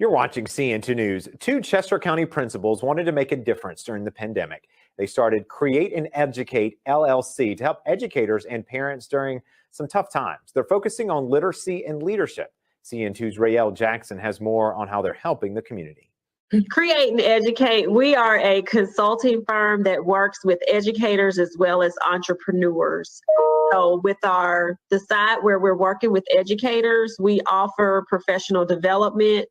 You're watching CN2 News. Two Chester County principals wanted to make a difference during the pandemic. They started Create and Educate LLC to help educators and parents during some tough times. They're focusing on literacy and leadership. CN2's R.E.A.L.L. Jackson has more on how they're helping the community. Create and Educate, we are a consulting firm that works with educators as well as entrepreneurs. So with the side where we're working with educators, we offer professional development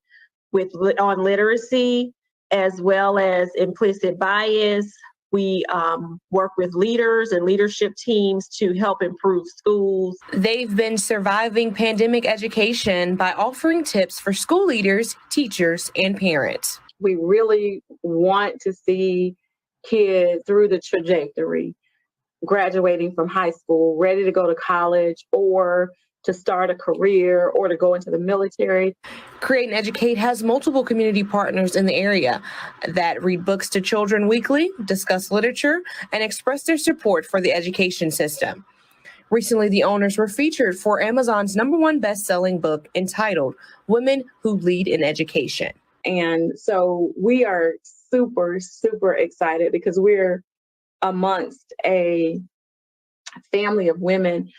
on literacy as well as implicit bias. We work with leaders and leadership teams to help improve schools. They've been surviving pandemic education by offering tips for school leaders, teachers, and parents. We really want to see kids through the trajectory, graduating from high school, ready to go to college or to start a career or to go into the military. Create and Educate has multiple community partners in the area that read books to children weekly, discuss literature, and express their support for the education system. Recently, the owners were featured for Amazon's #1 best-selling book entitled Women Who Lead in Education. And so we are super, super excited because we're amongst a family of women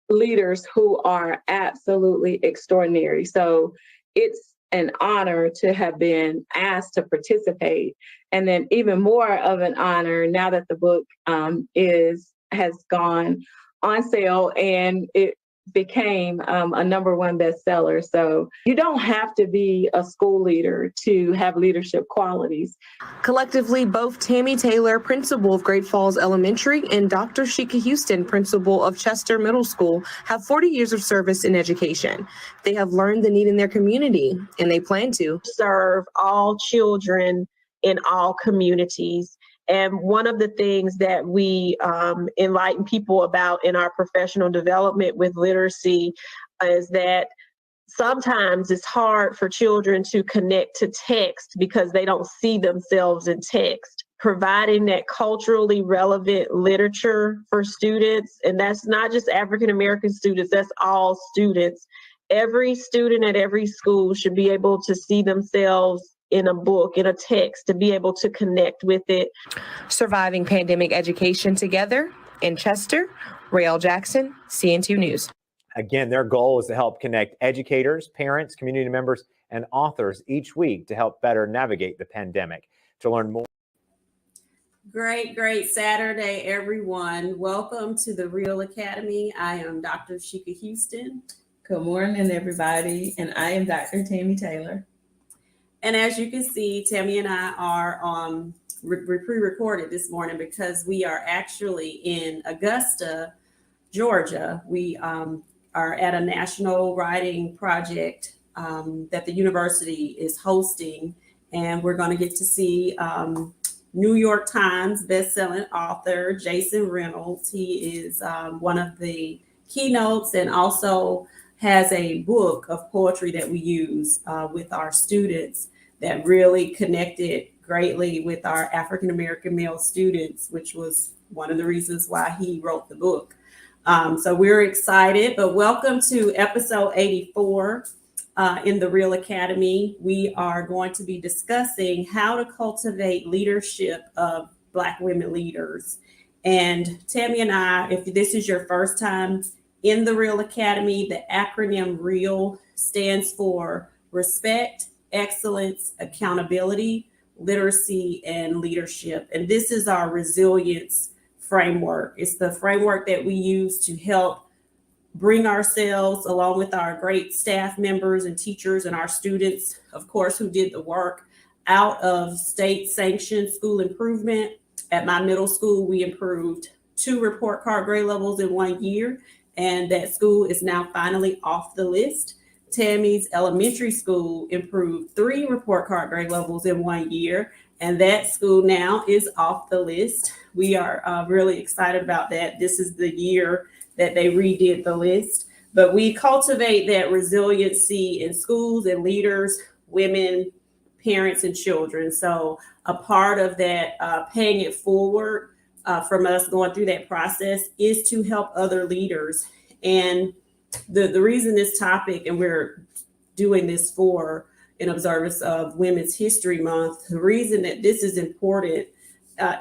leaders who are absolutely extraordinary. So it's an honor to have been asked to participate. And then even more of an honor now that the book has gone on sale and it became a #1 bestseller. So you don't have to be a school leader to have leadership qualities. Collectively, both Tammy Taylor, principal of Great Falls Elementary, and Dr. Sheka Houston, principal of Chester Middle School, have 40 years of service in education. They have learned the need in their community, and they plan to serve all children in all communities. And one of the things that we enlighten people about in our professional development with literacy is that sometimes it's hard for children to connect to text because they don't see themselves in text. Providing that culturally relevant literature for students, and that's not just African American students, that's all students. Every student at every school should be able to see themselves in a book, in a text, to be able to connect with it. Surviving pandemic education together in Chester, R.E.A.L.L. Jackson, CN2 News. Again, their goal is to help connect educators, parents, community members, and authors each week to help better navigate the pandemic. To learn more. Great Saturday, everyone. Welcome to the R.E.A.L.L. Academy. I am Dr. Sheka Houston. Good morning, everybody. And I am Dr. Tammy Taylor. And as you can see, Tammy and I are pre-recorded this morning because we are actually in Augusta, Georgia. We are at a national writing project that the university is hosting, and we're going to get to see New York Times bestselling author Jason Reynolds. He is one of the keynotes and also has a book of poetry that we use with our students that really connected greatly with our African American male students, which was one of the reasons why he wrote the book. So we're excited, but welcome to episode 84 in the R.E.A.L.L. Academy. We are going to be discussing how to cultivate leadership of Black women leaders. And Tammy and I, if this is your first time in the R.E.A.L.L. Academy, the acronym R.E.A.L.L. stands for Respect, Excellence, Accountability, Literacy, and Leadership. And this is our resilience framework. It's the framework that we use to help bring ourselves, along with our great staff members and teachers and our students, of course, who did the work, out of state-sanctioned school improvement. At my middle school, we improved 2 report card grade levels in 1 year, and that school is now finally off the list. Tammy's elementary school improved 3 report card grade levels in 1 year, and that school now is off the list. We are really excited about that. This is the year that they redid the list, but we cultivate that resiliency in schools and leaders, women, parents, and children. So a part of that paying it forward from us going through that process is to help other leaders. And the reason this topic, and we're doing this for in observance of Women's History Month. The reason that this is important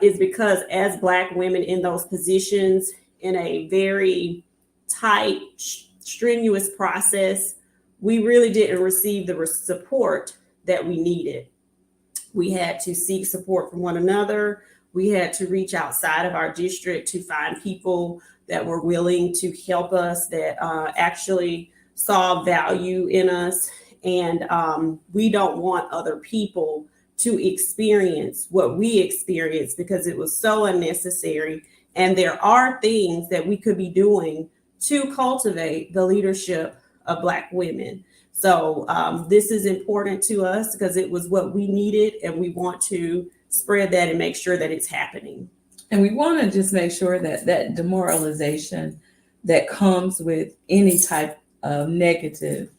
is because as Black women in those positions in a very tight, strenuous process, we really didn't receive the support that we needed. We had to seek support from one another. We had to reach outside of our district to find people that were willing to help us, that actually saw value in us. And we don't want other people to experience what we experienced because it was so unnecessary. And there are things that we could be doing to cultivate the leadership of Black women. So this is important to us because it was what we needed, and we want to spread that and make sure that it's happening. And we want to just make sure that that demoralization that comes with any type of negative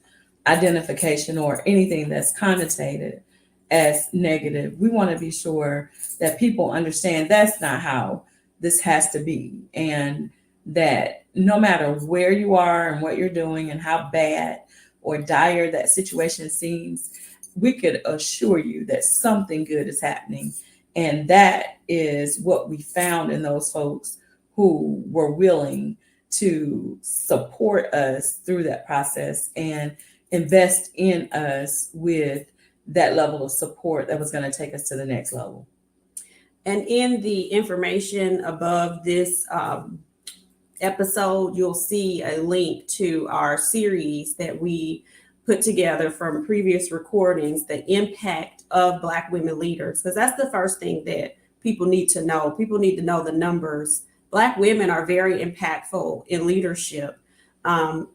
identification or anything that's connotated as negative, we want to be sure that people understand that's not how this has to be. And that no matter where you are and what you're doing and how bad or dire that situation seems, we could assure you that something good is happening. And that is what we found in those folks who were willing to support us through that process and invest in us with that level of support that was going to take us to the next level. And in the information above this episode, you'll see a link to our series that we put together from previous recordings, the impact of Black women leaders, because that's the first thing that people need to know. People need to know the numbers. Black women are very impactful in leadership.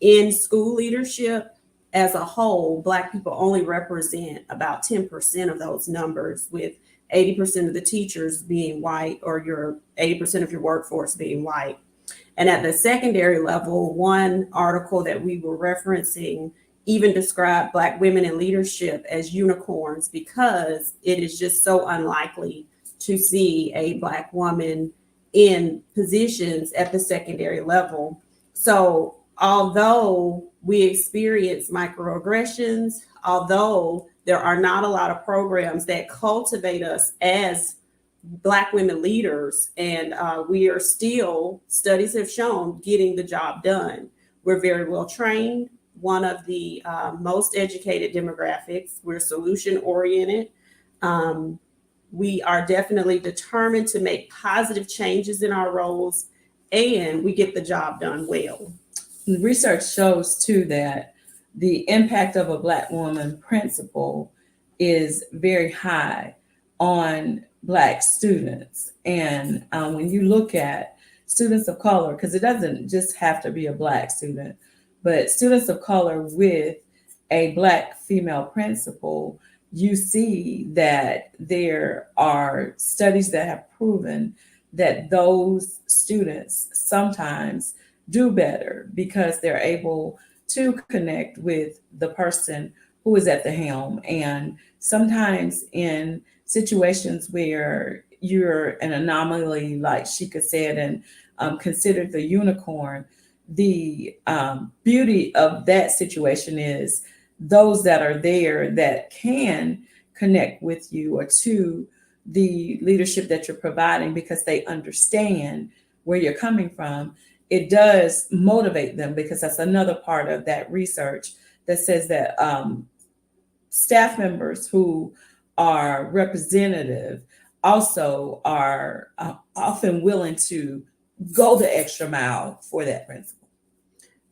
In school leadership as a whole, Black people only represent about 10% of those numbers, with 80% of the teachers being white, or your 80% of your workforce being white. And at the secondary level, one article that we were referencing even described Black women in leadership as unicorns, because it is just so unlikely to see a Black woman in positions at the secondary level. So although we experience microaggressions, although there are not a lot of programs that cultivate us as Black women leaders, and we are still, studies have shown, getting the job done. We're very well trained, one of the most educated demographics. We're solution oriented. We are definitely determined to make positive changes in our roles, and we get the job done well. The research shows too that the impact of a Black woman principal is very high on Black students. And when you look at students of color, because it doesn't just have to be a Black student, but students of color with a Black female principal, you see that there are studies that have proven that those students sometimes do better because they're able to connect with the person who is at the helm. And sometimes in situations where you're an anomaly, like Sheka said, and considered the unicorn, the beauty of that situation is those that are there that can connect with you or to the leadership that you're providing because they understand where you're coming from. It does motivate them, because that's another part of that research that says that staff members who are representative also are often willing to go the extra mile for that principal.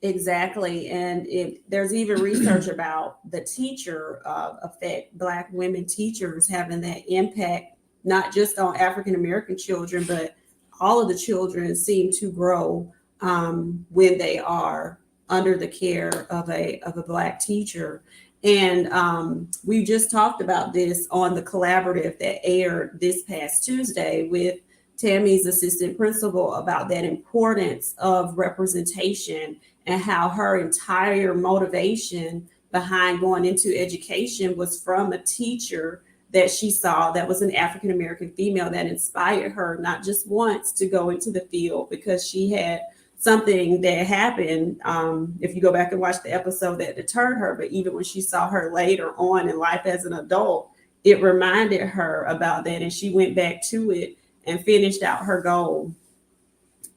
Exactly. And there's even research about the teacher effect, Black women teachers having that impact, not just on African-American children, but all of the children seem to grow when they are under the care of a Black teacher. And we just talked about this on the collaborative that aired this past Tuesday with Tammy's assistant principal, about that importance of representation and how her entire motivation behind going into education was from a teacher that she saw that was an African-American female that inspired her not just once to go into the field, because she had something that happened, if you go back and watch the episode, that deterred her. But even when she saw her later on in life as an adult, it reminded her about that, and she went back to it and finished out her goal.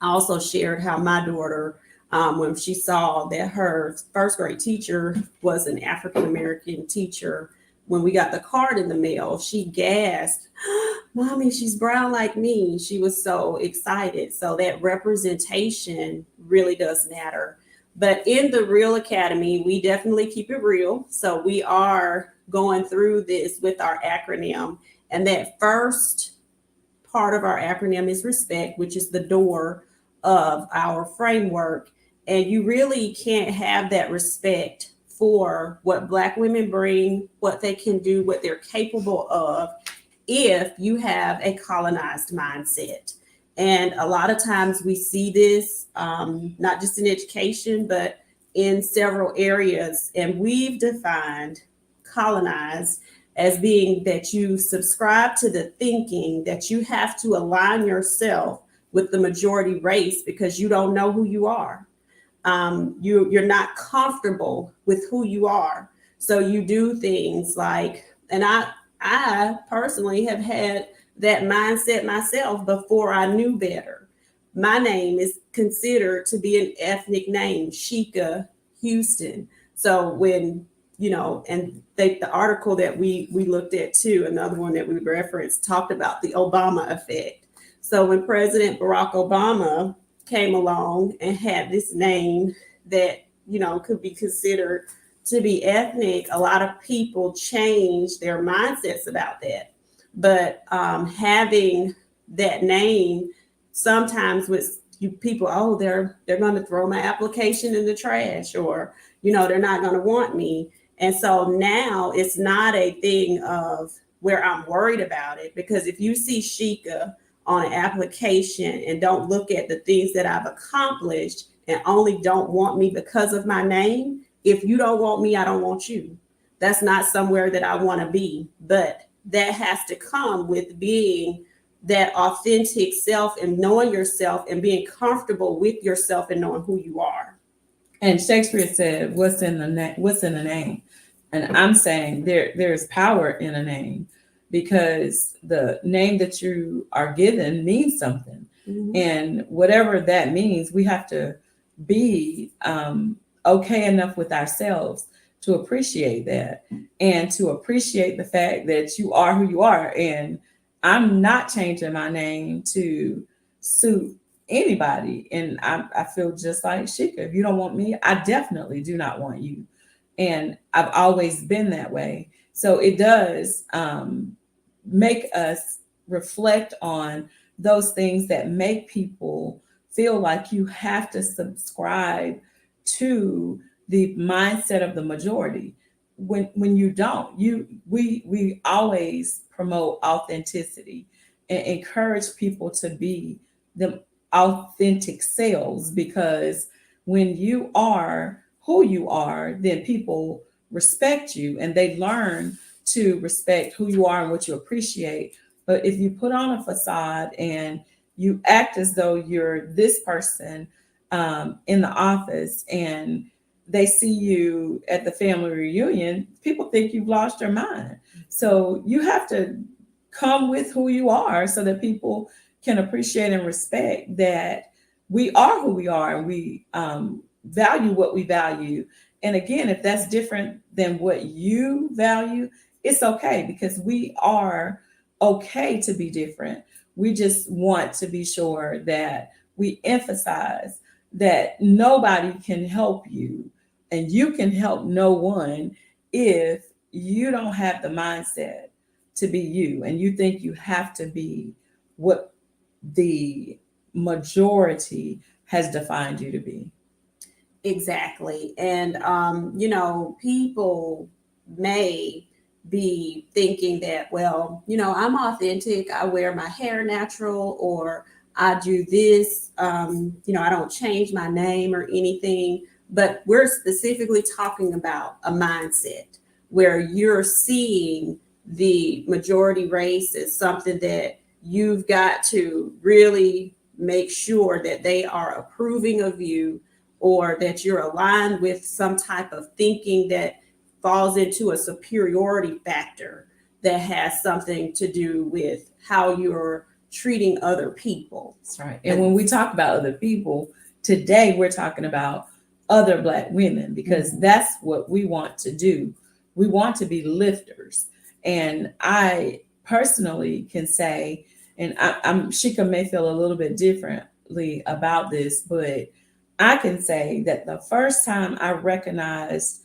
I also shared how my daughter, when she saw that her first grade teacher was an African American teacher, when we got the card in the mail, she gasped, "Mommy, she's brown like me." She was so excited. So that representation really does matter. But in the R.E.A.L. Academy, we definitely keep it real. So we are going through this with our acronym. And that first part of our acronym is respect, which is the door of our framework. And you really can't have that respect for what Black women bring, what they can do, what they're capable of, if you have a colonized mindset. And a lot of times we see this, not just in education, but in several areas. And we've defined colonized as being that you subscribe to the thinking that you have to align yourself with the majority race because you don't know who you are. You're not comfortable with who you are. So you do things like, and I personally have had that mindset myself before I knew better. My name is considered to be an ethnic name, Sheka Houston. So when, and the article that we looked at too, another one that we referenced, talked about the Obama effect. So when President Barack Obama came along and had this name that, could be considered to be ethnic, a lot of people changed their mindsets about that. But having that name sometimes with people, oh, they're going to throw my application in the trash, or, they're not going to want me. And so now it's not a thing of where I'm worried about it, because if you see Sheka on an application and don't look at the things that I've accomplished and only don't want me because of my name, if you don't want me, I don't want you. That's not somewhere that I want to be. But that has to come with being that authentic self and knowing yourself and being comfortable with yourself and knowing who you are. And Shakespeare said, "What's in the what's in a name?" And I'm saying there's power in a name, because the name that you are given means something. Mm-hmm. And whatever that means, we have to be okay enough with ourselves to appreciate that, and to appreciate the fact that you are who you are. And I'm not changing my name to suit anybody. And I feel just like Sheka. If you don't want me, I definitely do not want you. And I've always been that way. So it does make us reflect on those things that make people feel like you have to subscribe to the mindset of the majority. When you don't, we always promote authenticity and encourage people to be the authentic selves, because when you are who you are, then people respect you and they learn to respect who you are and what you appreciate. But if you put on a facade and you act as though you're this person in the office, and they see you at the family reunion, people think you've lost your mind. So you have to come with who you are so that people can appreciate and respect that we are who we are, and we value what we value. And again, if that's different than what you value, it's okay, because we are okay to be different. We just want to be sure that we emphasize that nobody can help you and you can help no one if you don't have the mindset to be you and you think you have to be what the majority has defined you to be. Exactly. And, people may be thinking that, well, I'm authentic. I wear my hair natural, or I do this. I don't change my name or anything. But we're specifically talking about a mindset where you're seeing the majority race as something that you've got to really make sure that they are approving of you, or that you're aligned with some type of thinking that falls into a superiority factor that has something to do with how you're treating other people. That's right. And when we talk about other people, today we're talking about other Black women, because that's what we want to do. We want to be lifters. And I personally can say, and Sheka may feel a little bit differently about this, but I can say that the first time I recognized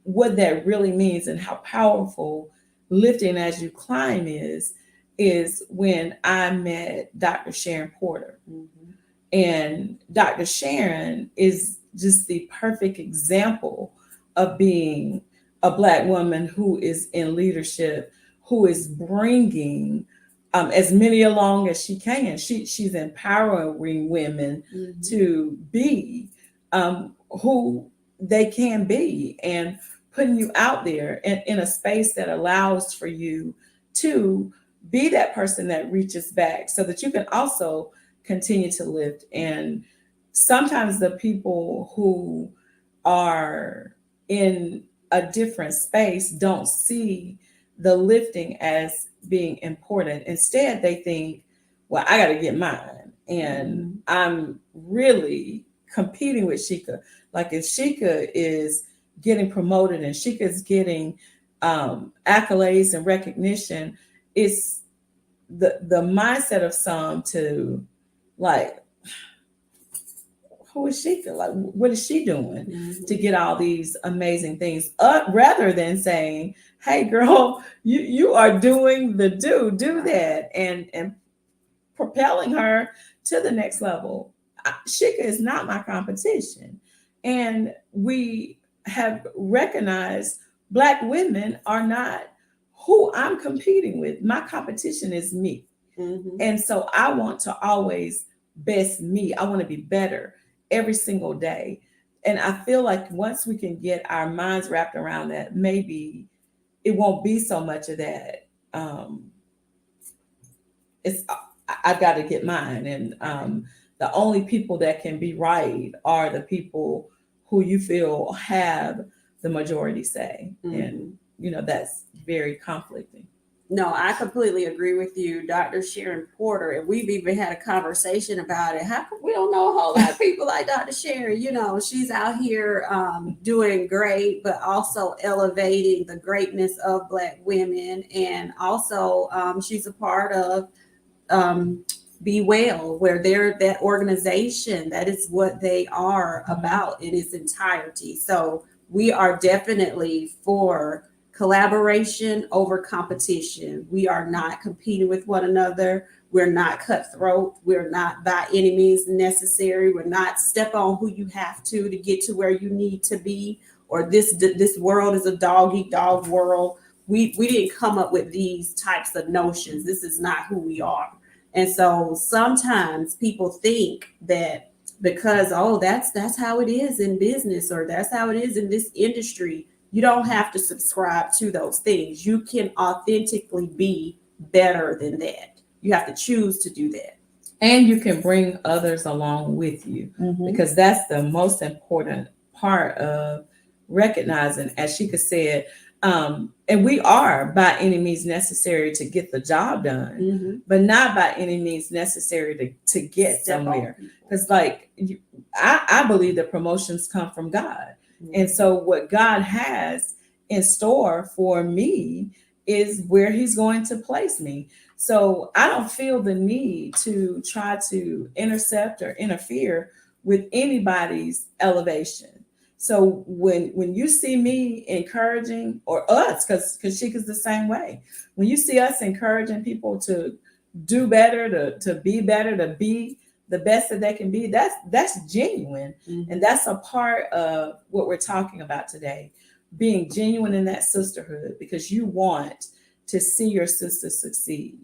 what that really means and how powerful lifting as you climb is when I met Dr. Sharon Porter. And Dr. Sharon is just the perfect example of being a Black woman who is in leadership, who is bringing as many along as she can. She's empowering women to be who they can be, and putting you out there in a space that allows for you to be that person that reaches back, so that you can also continue to lift. And sometimes the people who are in a different space don't see the lifting as being important. Instead, they think, well, I got to get mine. And I'm really competing with Sheka. Like, if Sheka is getting promoted and Sheka is getting accolades and recognition, it's the mindset of some to, like, who is Sheka? Like, what is she doing to get all these amazing things? Rather than saying, hey girl, you are doing the do that, and propelling her to the next level. Sheka is not my competition. And we have recognized Black women are not who I'm competing with. My competition is me. And so I want to always best me. I want to be better every single day. And I feel like once we can get our minds wrapped around that, maybe it won't be so much of that. I've got to get mine. And the only people that can be right are the people who you feel have the majority say. And, that's very conflicting. No, I completely agree with you, Dr. Sharon Porter. And we've even had a conversation about it. How come we don't know a whole lot of people like Dr. Sharon? She's out here doing great, but also elevating the greatness of Black women. And also she's a part of Be.Well, where they're that organization. That is what they are about in its entirety. So we are definitely for collaboration over competition. We are not competing with one another. We're not cutthroat. We're not by any means necessary. We're not step on who you have to get to where you need to be, or this world is a dog eat dog world. We didn't come up with these types of notions. This is not who we are. And so sometimes people think that because, that's how it is in business, or that's how it is in this industry, you don't have to subscribe to those things. You can authentically be better than that. You have to choose to do that. And you can bring others along with you, because that's the most important part of recognizing, as Sheka said, and we are by any means necessary to get the job done, but not by any means necessary to get somewhere. Because I believe that promotions come from God. And so what God has in store for me is where he's going to place me. So I don't feel the need to try to intercept or interfere with anybody's elevation. So when you see me encouraging, or us, because Sheka's the same way, when you see us encouraging people to do better, to be better, to be the best that they can be, that's genuine. And that's a part of what we're talking about today, being genuine in that sisterhood, because you want to see your sister succeed.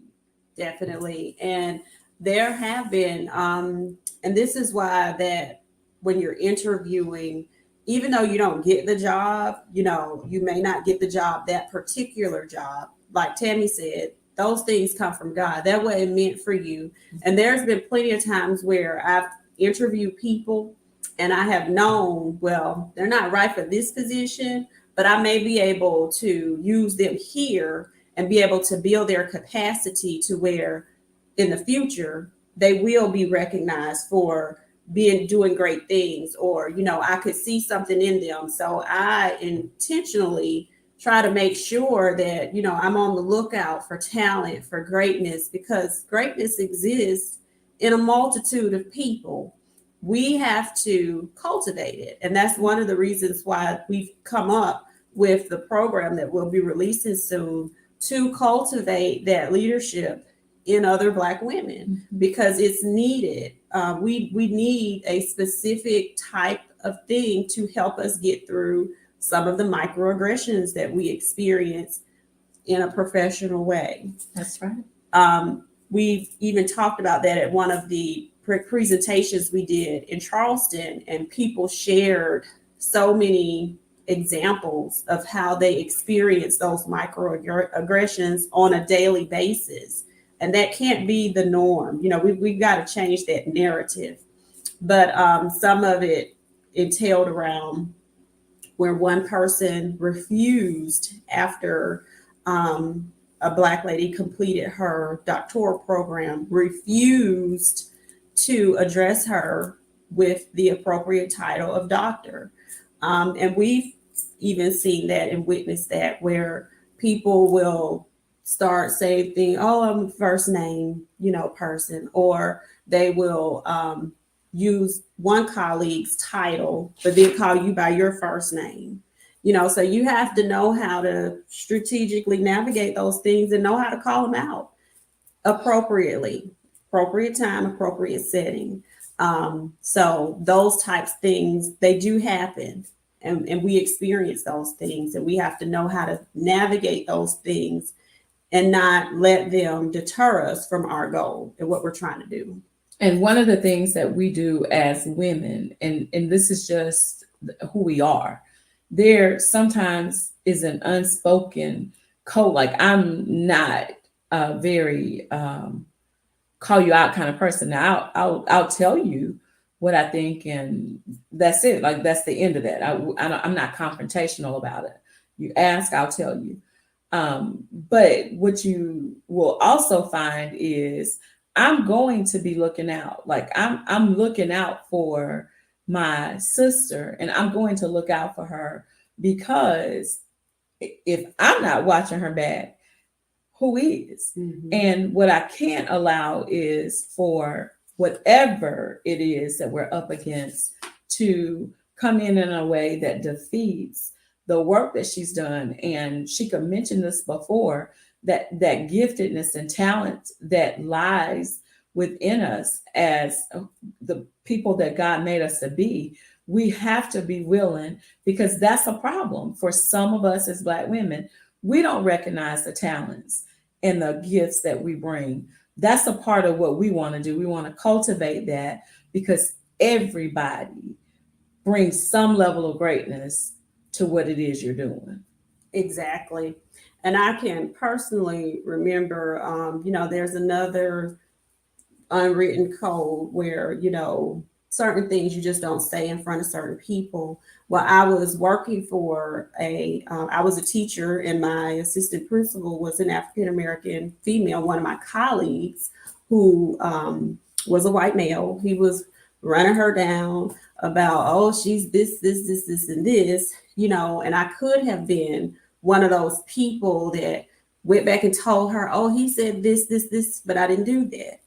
Definitely. And there have been, and this is why that when you're interviewing, even though you don't get the job, you may not get the job, that particular job. Like Tammy said, those things come from God. That what it meant for you. And there's been plenty of times where I've interviewed people and I have known, well, they're not right for this position, but I may be able to use them here and be able to build their capacity to where in the future they will be recognized for doing great things, or I could see something in them. So I intentionally try to make sure that I'm on the lookout for talent, for greatness, because greatness exists in a multitude of people. We have to cultivate it, and that's one of the reasons why we've come up with the program that we'll be releasing soon to cultivate that leadership in other Black women, because it's needed. We need a specific type of thing to help us get through some of the microaggressions that we experience in a professional way. That's right. We've even talked about that at one of the presentations we did in Charleston, and people shared so many examples of how they experience those microaggressions on a daily basis. And that can't be the norm. We've got to change that narrative. But some of it entailed around where one person refused after a Black lady completed her doctoral program, refused to address her with the appropriate title of doctor. And we've even seen that and witnessed that, where people will start saying things, oh, I'm a first name, person, or they will use one colleague's title, but then call you by your first name. So you have to know how to strategically navigate those things and know how to call them out appropriately, appropriate time, appropriate setting. So those types of things, they do happen, and we experience those things, and we have to know how to navigate those things and not let them deter us from our goal and what we're trying to do. And one of the things that we do as women, and this is just who we are, there sometimes is an unspoken code. Like, I'm not a very call you out kind of person. Now I'll tell you what I think, and that's it. Like, that's the end of that. I'm not confrontational about it. You ask, I'll tell you. But what you will also find is I'm going to be looking out. Like, I'm looking out for my sister, and I'm going to look out for her, because if I'm not watching her back, who is? Mm-hmm. And what I can't allow is for whatever it is that we're up against to come in a way that defeats the work that she's done. And Sheka mentioned this before, that giftedness and talent that lies within us as the people that God made us to be. We have to be willing, because that's a problem for some of us as Black women. We don't recognize the talents and the gifts that we bring. That's a part of what we want to do. We want to cultivate that, because everybody brings some level of greatness to what it is you're doing. Exactly. And I can personally remember, there's another unwritten code where, certain things you just don't say in front of certain people. Well, I was working for I was a teacher, and my assistant principal was an African-American female, one of my colleagues, who was a white male. He was running her down about, oh, she's this, and this, and I could have been one of those people that went back and told her, oh, he said this, but I didn't do that.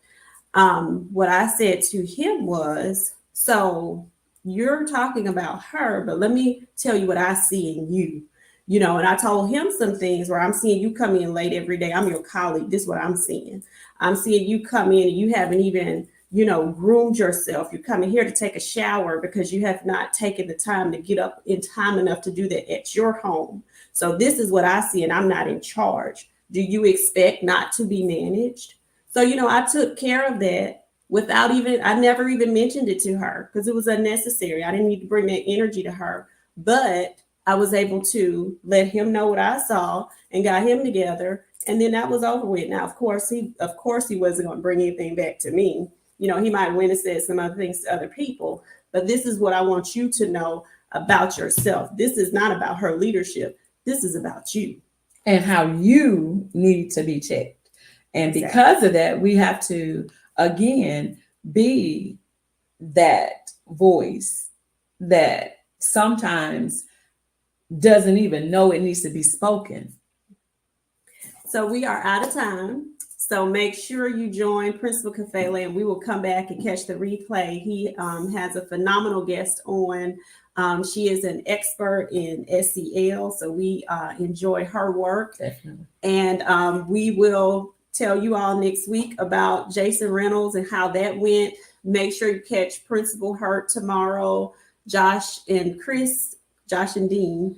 What I said to him was, so you're talking about her, but let me tell you what I see in you, and I told him some things where I'm seeing you come in late every day. I'm your colleague. This is what I'm seeing. I'm seeing you come in and you haven't even, groomed yourself. You're coming here to take a shower because you have not taken the time to get up in time enough to do that at your home. So this is what I see, and I'm not in charge. Do you expect not to be managed? So, I took care of that without I never even mentioned it to her, because it was unnecessary. I didn't need to bring that energy to her. But I was able to let him know what I saw and got him together. And then that was over with. Now, of course, he wasn't going to bring anything back to me. You know, he might went and said some other things to other people, but this is what I want you to know about yourself. This is not about her leadership. This is about you. And how you need to be checked. And because of that, we have to, again, be that voice that sometimes doesn't even know it needs to be spoken. So we are out of time. So make sure you join Principal Kafele, and we will come back and catch the replay. He has a phenomenal guest on. She is an expert in SEL, so we enjoy her work. Definitely. And we will tell you all next week about Jason Reynolds and how that went. Make sure you catch Principal Hurt tomorrow, Josh and Dean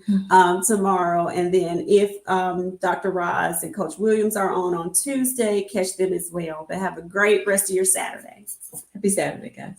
tomorrow. And then if Dr. Roz and Coach Williams are on Tuesday, catch them as well. But have a great rest of your Saturday. Happy Saturday, guys.